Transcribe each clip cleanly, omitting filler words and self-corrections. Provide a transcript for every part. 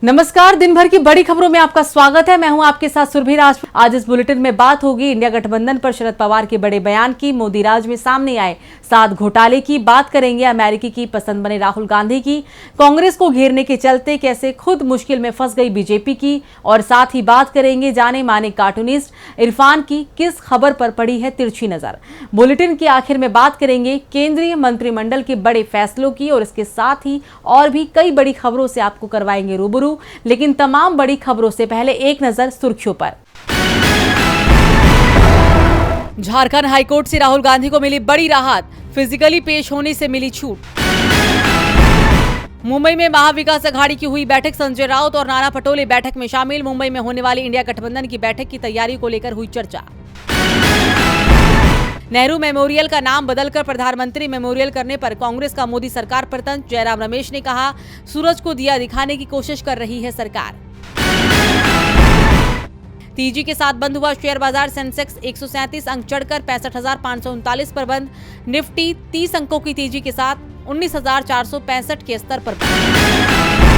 नमस्कार, दिन भर की बड़ी खबरों में आपका स्वागत है। मैं हूं आपके साथ सुरभि राज। आज इस बुलेटिन में बात होगी इंडिया गठबंधन पर शरद पवार के बड़े बयान की, मोदी राज में सामने आए 7 घोटाले की, बात करेंगे अमेरिकी की पसंद बने राहुल गांधी की, कांग्रेस को घेरने के चलते कैसे खुद मुश्किल में फंस गई बीजेपी की, और साथ ही बात करेंगे जाने माने कार्टूनिस्ट इरफान की किस खबर पर पड़ी है तिरछी नजर। बुलेटिन के आखिर में बात करेंगे केंद्रीय मंत्रिमंडल के बड़े फैसलों की, और इसके साथ ही और भी कई बड़ी खबरों से आपको करवाएंगे रूबरू। लेकिन तमाम बड़ी खबरों से पहले एक नजर सुर्खियों पर। झारखंड हाईकोर्ट से राहुल गांधी को मिली बड़ी राहत, फिजिकली पेश होने से मिली छूट। मुंबई में महाविकास अघाड़ी की हुई बैठक, संजय राउत और नाना पटोले बैठक में शामिल। मुंबई में होने वाली इंडिया गठबंधन की बैठक की तैयारी को लेकर हुई चर्चा। नेहरू मेमोरियल का नाम बदलकर प्रधानमंत्री मेमोरियल करने पर कांग्रेस का मोदी सरकार पर तंज। जयराम रमेश ने कहा, सूरज को दिया दिखाने की कोशिश कर रही है सरकार। तेजी के साथ बंद हुआ शेयर बाजार, सेंसेक्स 137 अंक चढ़कर 65,539 पर बंद। निफ्टी 30 अंकों की तेजी के साथ 19,465 के स्तर पर बंद।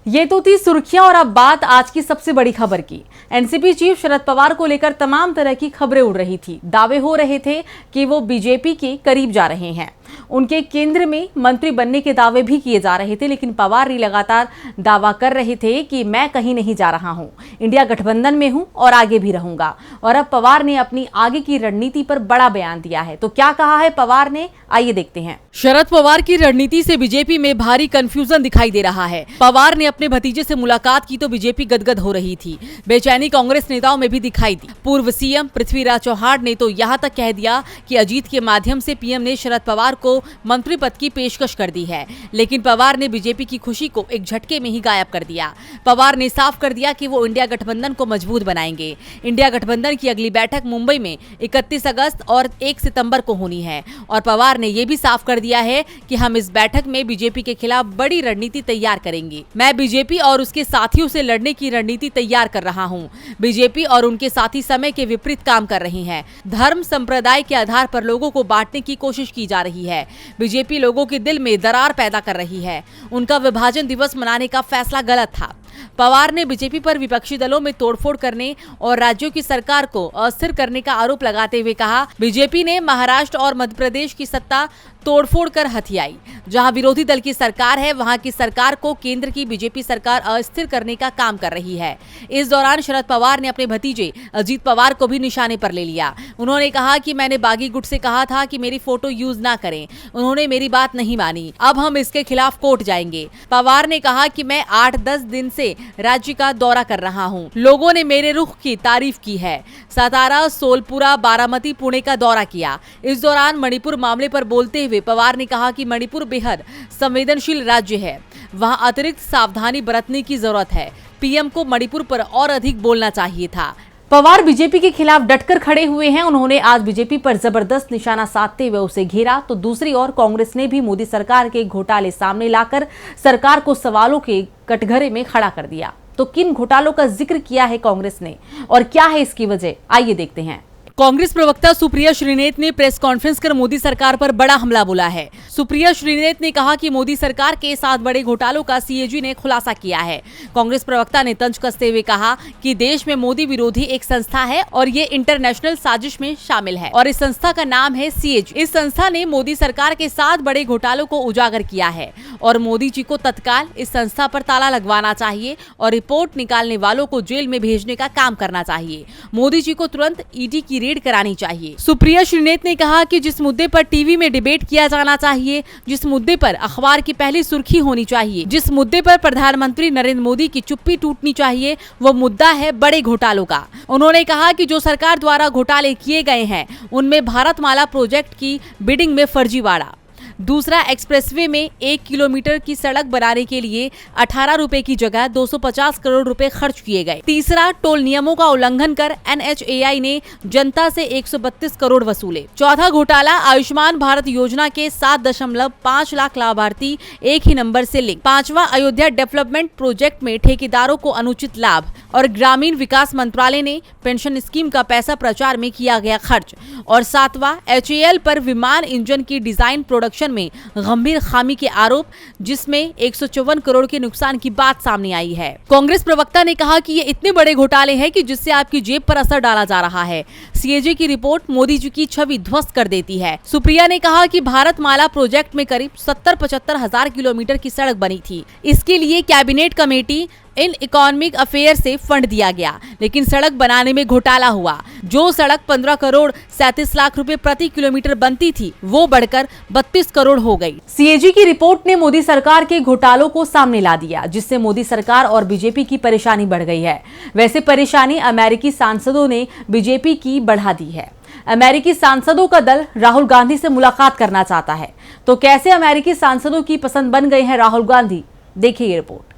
ये तो थी सुर्खियां, और अब बात आज की सबसे बड़ी खबर की। एनसीपी चीफ शरद पवार को लेकर तमाम तरह की खबरें उड़ रही थी। दावे हो रहे थे कि वो बीजेपी के करीब जा रहे हैं, उनके केंद्र में मंत्री बनने के दावे भी किए जा रहे थे। लेकिन पवार ने लगातार दावा कर रहे थे कि मैं कहीं नहीं जा रहा हूं, इंडिया गठबंधन में हूं और आगे भी रहूंगा। और अब पवार ने अपनी आगे की रणनीति पर बड़ा बयान दिया है। तो क्या कहा है पवार ने, आइए देखते हैं। शरद पवार की रणनीति से बीजेपी में भारी कंफ्यूजन दिखाई दे रहा है। पवार ने अपने भतीजे से मुलाकात की तो बीजेपी गदगद हो रही थी। बेचैनी कांग्रेस नेताओं में भी दिखाई दी। पूर्व सीएम पृथ्वीराज चौहान ने तो यहां तक कह दिया कि अजीत के माध्यम से पीएम ने शरद पवार को मंत्री पद की पेशकश कर दी है। लेकिन पवार ने बीजेपी की खुशी को एक झटके में ही गायब कर दिया। पवार ने साफ कर दिया कि वो इंडिया गठबंधन को मजबूत बनाएंगे। इंडिया गठबंधन की अगली बैठक मुंबई में 31 अगस्त और 1 सितंबर को होनी है। और पवार ने यह भी साफ कर दिया है कि हम इस बैठक में बीजेपी के खिलाफ बड़ी रणनीति तैयार करेंगे। मैं बीजेपी और उसके साथियों से लड़ने की रणनीति तैयार कर रहा हूं। बीजेपी और उनके साथी समय के विपरीत काम कर रही हैं। धर्म संप्रदाय के आधार पर लोगों को बांटने की कोशिश की जा रही है। बीजेपी लोगों के दिल में दरार पैदा कर रही है। उनका विभाजन दिवस मनाने का फैसला गलत था। पवार ने बीजेपी पर विपक्षी दलों में तोड़फोड़ करने और राज्यों की सरकार को अस्थिर करने का आरोप लगाते हुए कहा, बीजेपी ने महाराष्ट्र और मध्य प्रदेश की सत्ता तोड़फोड़ कर हथियाई। जहां विरोधी दल की सरकार है, वहां की सरकार को केंद्र की बीजेपी सरकार अस्थिर करने का काम कर रही है। इस दौरान शरद पवार ने अपने भतीजे अजीत पवार को भी निशाने पर ले लिया। उन्होंने कहा कि मैंने बागी गुट से कहा था कि मेरी फोटो यूज ना करें, उन्होंने मेरी बात नहीं मानी, अब हम इसके खिलाफ कोर्ट जाएंगे। पवार ने कहा कि मैं 8-10 दिन से राज्य का दौरा कर रहा हूं, लोगों ने मेरे रुख की तारीफ की है। सतारा, सोलपुरा, बारामती, पुणे का दौरा किया। इस दौरान मणिपुर मामले पर बोलते हुए पवार ने कहा कि मणिपुर बेहद संवेदनशील राज्य है, वहां अतिरिक्त सावधानी बरतने की जरूरत है। पीएम को मणिपुर पर और अधिक बोलना चाहिए था। पवार बीजेपी के खिलाफ डटकर खड़े हुए हैं। उन्होंने आज बीजेपी पर जबरदस्त निशाना साधते हुए उसे घेरा। तो दूसरी ओर कांग्रेस ने भी मोदी सरकार के घोटाले सामने लाकर सरकार को सवालों के कटघरे में खड़ा कर दिया। तो किन घोटालों का जिक्र किया है कांग्रेस ने और क्या है इसकी वजह, आइए देखते हैं। कांग्रेस प्रवक्ता सुप्रिया श्रीनेत ने प्रेस कॉन्फ्रेंस कर मोदी सरकार पर बड़ा हमला बोला है। सुप्रिया श्रीनेत ने कहा कि मोदी सरकार के 7 बड़े घोटालों का सीएजी ने खुलासा किया है। कांग्रेस प्रवक्ता ने तंज कसते हुए कहा कि देश में मोदी विरोधी एक संस्था है और ये इंटरनेशनल साजिश में शामिल है, और इस संस्था का नाम है सीएजी। इस संस्था ने मोदी सरकार के 7 बड़े घोटालों को उजागर किया है और मोदी जी को तत्काल इस संस्था पर ताला लगवाना चाहिए और रिपोर्ट निकालने वालों को जेल में भेजने का काम करना चाहिए। मोदी जी को तुरंत ईडी की रेड करानी चाहिए। सुप्रिया श्रीनेत ने कहा कि जिस मुद्दे पर टीवी में डिबेट किया जाना चाहिए, जिस मुद्दे पर अखबार की पहली सुर्खी होनी चाहिए, जिस मुद्दे पर प्रधानमंत्री नरेंद्र मोदी की चुप्पी टूटनी चाहिए, वो मुद्दा है बड़े घोटालों का। उन्होंने कहा कि जो सरकार द्वारा घोटाले किए गए हैं उनमें भारतमाला प्रोजेक्ट की बिडिंग में फर्जीवाड़ा। दूसरा, एक्सप्रेसवे में 1 किलोमीटर की सड़क बनाने के लिए 18 रुपए की जगह 250 करोड़ रुपए खर्च किए गए। तीसरा, टोल नियमों का उल्लंघन कर NHAI ने जनता से 132 करोड़ वसूले। चौथा घोटाला, आयुष्मान भारत योजना के 7.5 लाख लाभार्थी एक ही नंबर से लिंक। पांचवा, अयोध्या डेवलपमेंट प्रोजेक्ट में ठेकेदारों को अनुचित लाभ। और ग्रामीण विकास मंत्रालय ने पेंशन स्कीम का पैसा प्रचार में किया गया खर्च। और सातवां, HAL पर विमान इंजन की डिजाइन, प्रोडक्शन में गंभीर खामी के आरोप, जिसमें 154 करोड़ के नुकसान की बात सामने आई है। कांग्रेस प्रवक्ता ने कहा कि ये इतने बड़े घोटाले हैं कि जिससे आपकी जेब पर असर डाला जा रहा है। सीएजी की रिपोर्ट मोदी जी की छवि ध्वस्त कर देती है। सुप्रिया ने कहा कि भारतमाला प्रोजेक्ट में करीब 70-75 हजार किलोमीटर की सड़क बनी थी। इसके लिए cabinet committee in economic affair से फंड दिया गया, लेकिन सड़क बनाने में घोटाला हुआ। जो सड़क 15 करोड़ 37 लाख रुपए प्रति किलोमीटर बनती थी, वो बढ़कर 32 करोड़ हो गई। सीएजी की रिपोर्ट ने मोदी सरकार के घोटालों को सामने ला दिया, जिससे मोदी सरकार और बीजेपी की परेशानी बढ़ गई है। वैसे परेशानी अमेरिकी सांसदों ने बीजेपी की बढ़ा दी है। अमेरिकी सांसदों का दल राहुल गांधी से मुलाकात करना चाहता है। तो कैसे अमेरिकी सांसदों की पसंद बन गए हैं राहुल गांधी, देखिए ये रिपोर्ट।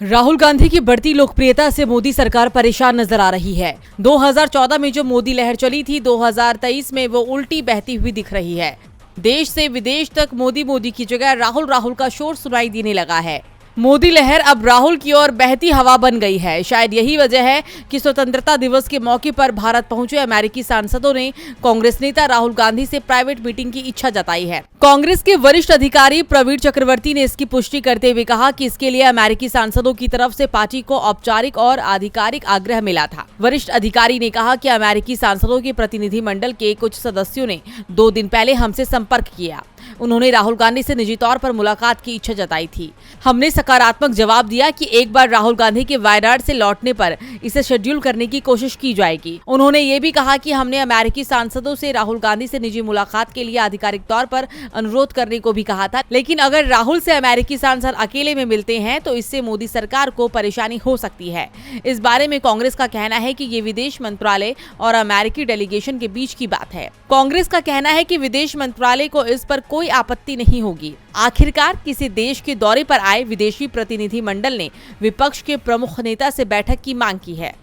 राहुल गांधी की बढ़ती लोकप्रियता से मोदी सरकार परेशान नजर आ रही है। 2014 में जो मोदी लहर चली थी, 2023 में वो उल्टी बहती हुई दिख रही है। देश से विदेश तक मोदी की जगह राहुल का शोर सुनाई देने लगा है। मोदी लहर अब राहुल की ओर बहती हवा बन गई है। शायद यही वजह है कि स्वतंत्रता दिवस के मौके पर भारत पहुंचे अमेरिकी सांसदों ने कांग्रेस नेता राहुल गांधी से प्राइवेट मीटिंग की इच्छा जताई है। कांग्रेस के वरिष्ठ अधिकारी प्रवीण चक्रवर्ती ने इसकी पुष्टि करते हुए कहा कि इसके लिए अमेरिकी सांसदों की तरफ से पार्टी को औपचारिक और आधिकारिक आग्रह मिला था। वरिष्ठ अधिकारी ने कहा कि अमेरिकी सांसदों के प्रतिनिधि मंडल के कुछ सदस्यों ने 2 दिन पहले हमसे संपर्क किया। उन्होंने राहुल गांधी से निजी तौर पर मुलाकात की इच्छा जताई थी। हमने सकारात्मक जवाब दिया कि एक बार राहुल गांधी के वायनाड से लौटने पर इसे शेड्यूल करने की कोशिश की जाएगी। उन्होंने ये भी कहा कि हमने अमेरिकी सांसदों से राहुल गांधी से निजी मुलाकात के लिए आधिकारिक तौर पर अनुरोध करने को भी कहा था, लेकिन अगर राहुल से अमेरिकी सांसद अकेले में मिलते हैं तो इससे मोदी सरकार को परेशानी हो सकती है। इस बारे में कांग्रेस का कहना है कि ये विदेश मंत्रालय और अमेरिकी डेलीगेशन के बीच की बात है। कांग्रेस का कहना है कि विदेश मंत्रालय को इस पर कोई आपत्ति नहीं होगी। आखिरकार किसी देश के दौरे पर आए विदेशी प्रतिनिधि मंडल ने विपक्ष के प्रमुख नेता से बैठक की मांग की है।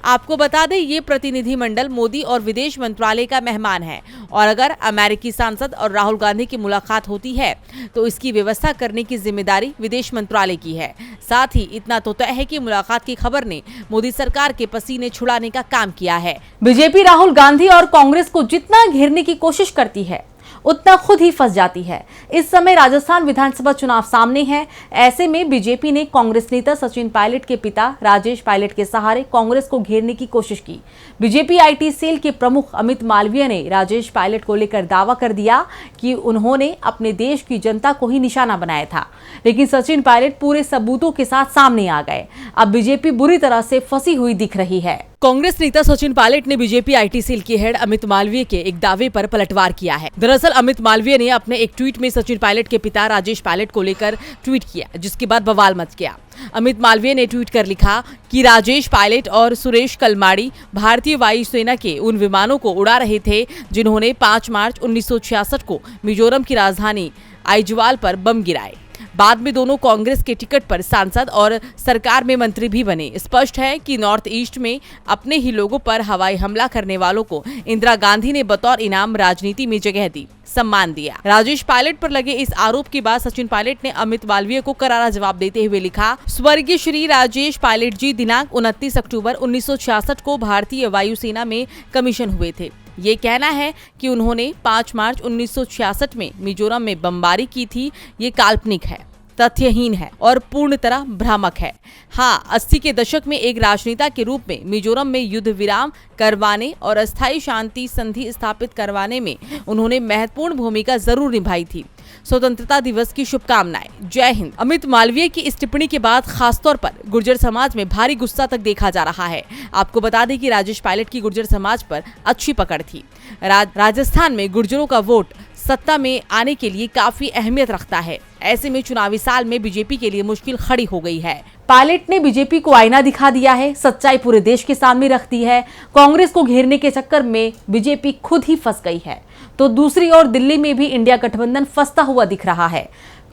आपको बता दें, ये प्रतिनिधि मंडल मोदी और विदेश मंत्रालय का मेहमान है और अगर अमेरिकी सांसद और राहुल गांधी की मुलाकात होती है तो इसकी व्यवस्था करने की जिम्मेदारी विदेश मंत्रालय की है। साथ ही इतना तो तय है कि मुलाकात की खबर ने मोदी सरकार के पसीने छुड़ाने का काम किया है। बीजेपी राहुल गांधी और कांग्रेस को जितना घेरने की कोशिश करती है उतना खुद ही फंस जाती है। इस समय राजस्थान विधानसभा चुनाव सामने है। ऐसे में बीजेपी ने कांग्रेस नेता सचिन पायलट के पिता राजेश पायलट के सहारे कांग्रेस को घेरने की कोशिश की। बीजेपी आईटी सेल के प्रमुख अमित मालवीय ने राजेश पायलट को लेकर दावा कर दिया कि उन्होंने अपने देश की जनता को ही निशाना बनाया था, लेकिन सचिन पायलट पूरे सबूतों के साथ सामने आ गए। अब बीजेपी बुरी तरह से फंसी हुई दिख रही है। कांग्रेस नेता सचिन पायलट ने बीजेपी आईटी सेल के हेड अमित मालवीय के एक दावे पर पलटवार किया है। दरअसल अमित मालवीय ने अपने एक ट्वीट में सचिन पायलट के पिता राजेश पायलट को लेकर ट्वीट किया, जिसके बाद बवाल मच गया। अमित मालवीय ने ट्वीट कर लिखा कि राजेश पायलट और सुरेश कलमाड़ी भारतीय वायुसेना के उन विमानों को उड़ा रहे थे जिन्होंने 5 मार्च 1966 को मिजोरम की राजधानी आइजवाल पर बम गिराए। बाद में दोनों कांग्रेस के टिकट पर सांसद और सरकार में मंत्री भी बने। स्पष्ट है कि नॉर्थ ईस्ट में अपने ही लोगों पर हवाई हमला करने वालों को इंदिरा गांधी ने बतौर इनाम राजनीति में जगह दी, सम्मान दिया। राजेश पायलट पर लगे इस आरोप के बाद सचिन पायलट ने अमित मालवीय को करारा जवाब देते हुए लिखा, स्वर्गीय श्री राजेश पायलट जी दिनांक 29 अक्टूबर 1966 को भारतीय वायुसेना में कमीशन हुए थे। ये कहना है कि उन्होंने 5 मार्च 1966 में मिजोरम में बमबारी की थी, ये काल्पनिक है, तथ्यहीन है और पूर्ण तरह भ्रामक है। हाँ, 80 के दशक में एक राजनेता के रूप में मिजोरम में युद्ध विराम करवाने और अस्थायी शांति संधि स्थापित करवाने में उन्होंने महत्वपूर्ण भूमिका जरूर निभाई थी। स्वतंत्रता दिवस की शुभकामनाएं। जय हिंद। अमित मालवीय की इस टिप्पणी के बाद खासतौर पर गुर्जर समाज में भारी गुस्सा तक देखा जा रहा है। आपको बता दें कि राजेश पायलट की गुर्जर समाज पर अच्छी पकड़ थी। राजस्थान में गुर्जरों का वोट सत्ता में आने के लिए काफी अहमियत रखता है। ऐसे में चुनावी साल में बीजेपी के लिए मुश्किल खड़ी हो गई है। पायलट ने बीजेपी को आईना दिखा दिया है, सच्चाई पूरे देश के सामने रख दी है। कांग्रेस को घेरने के चक्कर में बीजेपी खुद ही फंस गई है, तो दूसरी ओर दिल्ली में भी इंडिया गठबंधन फंसता हुआ दिख रहा है।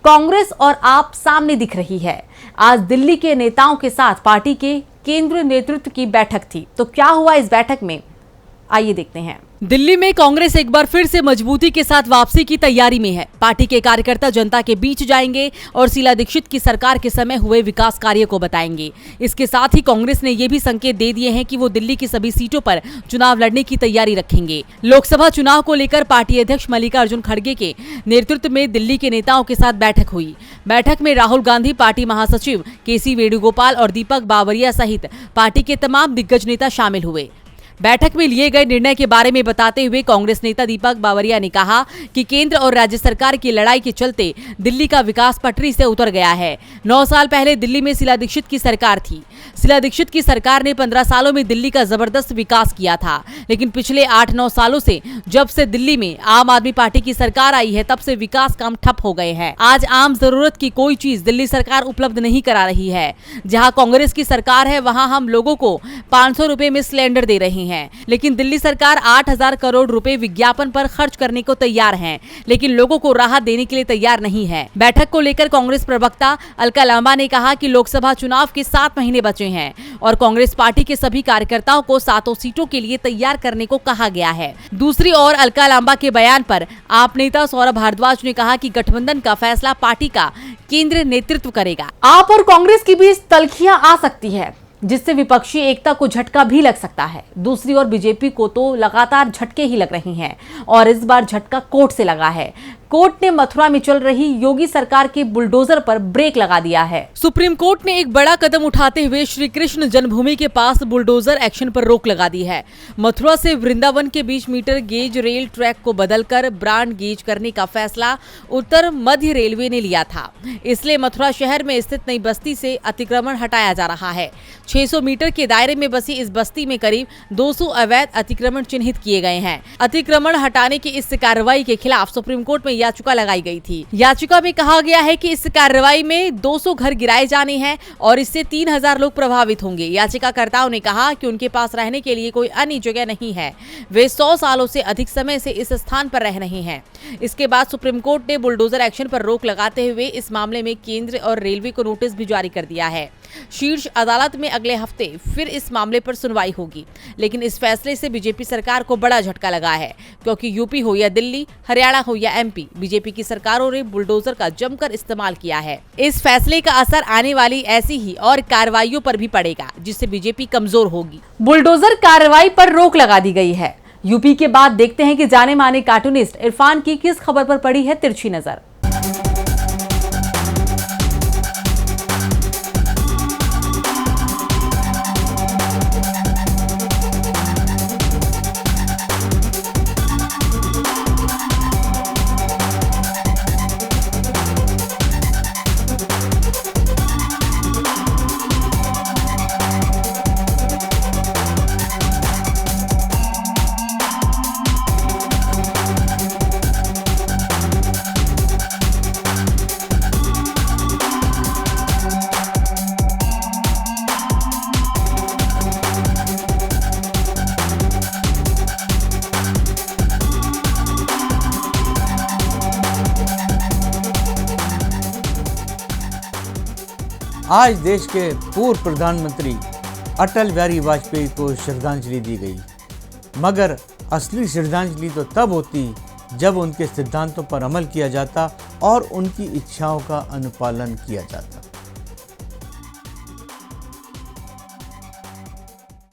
कांग्रेस और आप सामने दिख रही है। आज दिल्ली के नेताओं के साथ पार्टी के केंद्रीय नेतृत्व की बैठक थी, तो क्या हुआ इस बैठक में, आइए देखते हैं। दिल्ली में कांग्रेस एक बार फिर से मजबूती के साथ वापसी की तैयारी में है। पार्टी के कार्यकर्ता जनता के बीच जाएंगे और शीला दीक्षित की सरकार के समय हुए विकास कार्य को बताएंगे। इसके साथ ही कांग्रेस ने ये भी संकेत दे दिए हैं कि वो दिल्ली की सभी सीटों पर चुनाव लड़ने की तैयारी रखेंगे। लोकसभा चुनाव को लेकर पार्टी अध्यक्ष मल्लिकार्जुन खड़गे के नेतृत्व में दिल्ली के नेताओं के साथ बैठक हुई। बैठक में राहुल गांधी, पार्टी महासचिव केसी वेणुगोपाल और दीपक बावरिया सहित पार्टी के तमाम दिग्गज नेता शामिल हुए। बैठक में लिए गए निर्णय के बारे में बताते हुए कांग्रेस नेता दीपक बावरिया ने कहा कि केंद्र और राज्य सरकार की लड़ाई के चलते दिल्ली का विकास पटरी से उतर गया है। 9 साल पहले दिल्ली में शीला दीक्षित की सरकार थी। शीला दीक्षित की सरकार ने 15 सालों में दिल्ली का जबरदस्त विकास किया था, लेकिन पिछले 8-9 सालों से जब से दिल्ली में आम आदमी पार्टी की सरकार आई है, तब से विकास काम ठप हो गए हैं। आज आम जरूरत की कोई चीज दिल्ली सरकार उपलब्ध नहीं करा रही है। जहाँ कांग्रेस की सरकार है, वहाँ हम लोगों को 500 रुपए में सिलेंडर दे रहे हैं, लेकिन दिल्ली सरकार 8,000 करोड़ रुपए विज्ञापन पर खर्च करने को तैयार है, लेकिन लोगों को राहत देने के लिए तैयार नहीं है। बैठक को लेकर कांग्रेस प्रवक्ता अलका लांबा ने कहा कि लोकसभा चुनाव के 7 महीने बचे हैं और कांग्रेस पार्टी के सभी कार्यकर्ताओं को 7 सीटों के लिए तैयार करने को कहा गया है। दूसरी ओर अलका लांबा के बयान पर आप नेता सौरभ भारद्वाज ने कहा कि गठबंधन का फैसला पार्टी का केंद्रीय नेतृत्व करेगा। आप और कांग्रेस के बीच तल्खियां आ सकती है, जिससे विपक्षी एकता को झटका भी लग सकता है। दूसरी ओर बीजेपी को तो लगातार झटके ही लग रही हैं और इस बार झटका कोर्ट से लगा है। कोर्ट ने मथुरा में चल रही योगी सरकार के बुलडोजर पर ब्रेक लगा दिया है। सुप्रीम कोर्ट ने एक बड़ा कदम उठाते हुए श्री कृष्ण जन्मभूमि के पास बुलडोजर एक्शन पर रोक लगा दी है। मथुरा से वृंदावन के बीच मीटर गेज रेल ट्रैक को बदलकर ब्रॉड गेज करने का फैसला उत्तर मध्य रेलवे ने लिया था। इसलिए मथुरा शहर में स्थित नई बस्ती से अतिक्रमण हटाया जा रहा है। 600 मीटर के दायरे में बसी इस बस्ती में करीब 200 अवैध अतिक्रमण चिन्हित किए गए हैं। अतिक्रमण हटाने की इस कार्रवाई के खिलाफ सुप्रीम कोर्ट में याचिका लगाई गई थी। याचिका में कहा गया है कि इस कार्रवाई में 200 घर गिराए जाने हैं और इससे 3000 लोग प्रभावित होंगे। याचिकाकर्ताओं ने कहा कि उनके पास रहने के लिए कोई अन्य जगह नहीं है। वे 100 सालों से अधिक समय से इस स्थान पर रह रहे हैं। इसके बाद सुप्रीम कोर्ट ने बुलडोजर एक्शन पर रोक लगाते हुए इस मामले में केंद्र और रेलवे को नोटिस भी जारी कर दिया है। शीर्ष अदालत में अगले हफ्ते फिर इस मामले पर सुनवाई होगी, लेकिन इस फैसले से बीजेपी सरकार को बड़ा झटका लगा है, क्योंकि यूपी हो या दिल्ली, हरियाणा हो या एमपी, बीजेपी की सरकारों ने बुलडोजर का जमकर इस्तेमाल किया है। इस फैसले का असर आने वाली ऐसी ही और कार्रवाइयों पर भी पड़ेगा, जिससे बीजेपी कमजोर होगी। बुलडोजर कार्रवाई पर रोक लगा दी गई है। यूपी के बाद देखते हैं कि जाने माने कार्टूनिस्ट इरफान की किस खबर पर पड़ी है तिरछी नजर। आज देश के पूर्व प्रधानमंत्री अटल बिहारी वाजपेयी को श्रद्धांजलि दी गई, मगर असली श्रद्धांजलि तो तब होती जब उनके सिद्धांतों पर अमल किया जाता और उनकी इच्छाओं का अनुपालन किया जाता।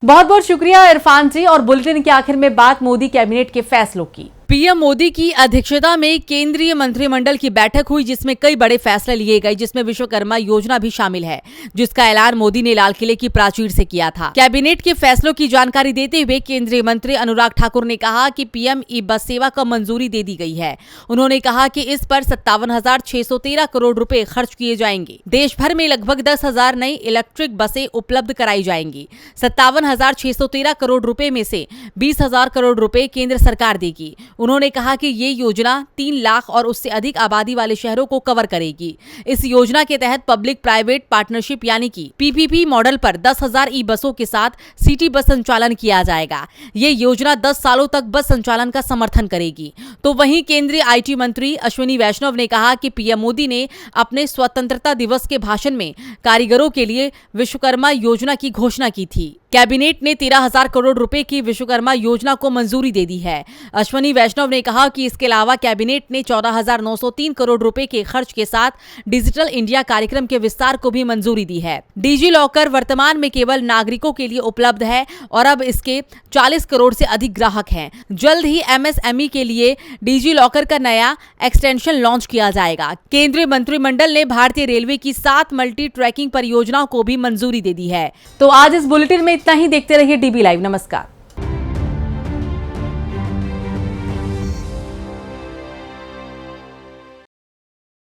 बहुत बहुत शुक्रिया इरफान जी। और बुलेटिन के आखिर में बात मोदी कैबिनेट के फैसलों की। पीएम मोदी की अध्यक्षता में केंद्रीय मंत्रिमंडल की बैठक हुई, जिसमें कई बड़े फैसले लिए गए, जिसमें विश्वकर्मा योजना भी शामिल है, जिसका ऐलान मोदी ने लाल किले की प्राचीर से किया था। कैबिनेट के फैसलों की जानकारी देते हुए केंद्रीय मंत्री अनुराग ठाकुर ने कहा कि पीएम ई बस सेवा को मंजूरी दे दी गई है। उन्होंने कहा कि इस पर 57,613 करोड़ रुपए खर्च किए जाएंगे। देश भर में लगभग 10,000 नई इलेक्ट्रिक बसें उपलब्ध कराई जाएंगी। 57,613 करोड़ रुपए में से 20,000 करोड़ रुपए केंद्र सरकार देगी। उन्होंने कहा कि ये योजना 3 लाख और उससे अधिक आबादी वाले शहरों को कवर करेगी। इस योजना के तहत पब्लिक प्राइवेट पार्टनरशिप यानी कि पीपीपी मॉडल पर 10,000 ई बसों के साथ सिटी बस संचालन किया जाएगा। ये योजना 10 सालों तक बस संचालन का समर्थन करेगी। तो वहीं केंद्रीय आईटी मंत्री अश्विनी वैष्णव ने कहा कि पीएम मोदी ने अपने स्वतंत्रता दिवस के भाषण में कारीगरों के लिए विश्वकर्मा योजना की घोषणा की थी। कैबिनेट ने 13,000 करोड़ रुपए की विश्वकर्मा योजना को मंजूरी दे दी है। अश्वनी वैष्णव ने कहा कि इसके अलावा कैबिनेट ने 14,903 करोड़ रुपए के खर्च के साथ डिजिटल इंडिया कार्यक्रम के विस्तार को भी मंजूरी दी है। डिजी लॉकर वर्तमान में केवल नागरिकों के लिए उपलब्ध है और अब इसके 40 करोड़ से अधिक ग्राहक हैं। जल्द ही एमएसएमई के लिए डिजी लॉकर का नया एक्सटेंशन लॉन्च किया जाएगा। केंद्रीय मंत्रिमंडल ने भारतीय रेलवे की 7 मल्टी ट्रैकिंग परियोजनाओं को भी मंजूरी दे दी है। तो आज इस बुलेटिन में इतना ही। देखते रहिए डीबी लाइव। नमस्कार।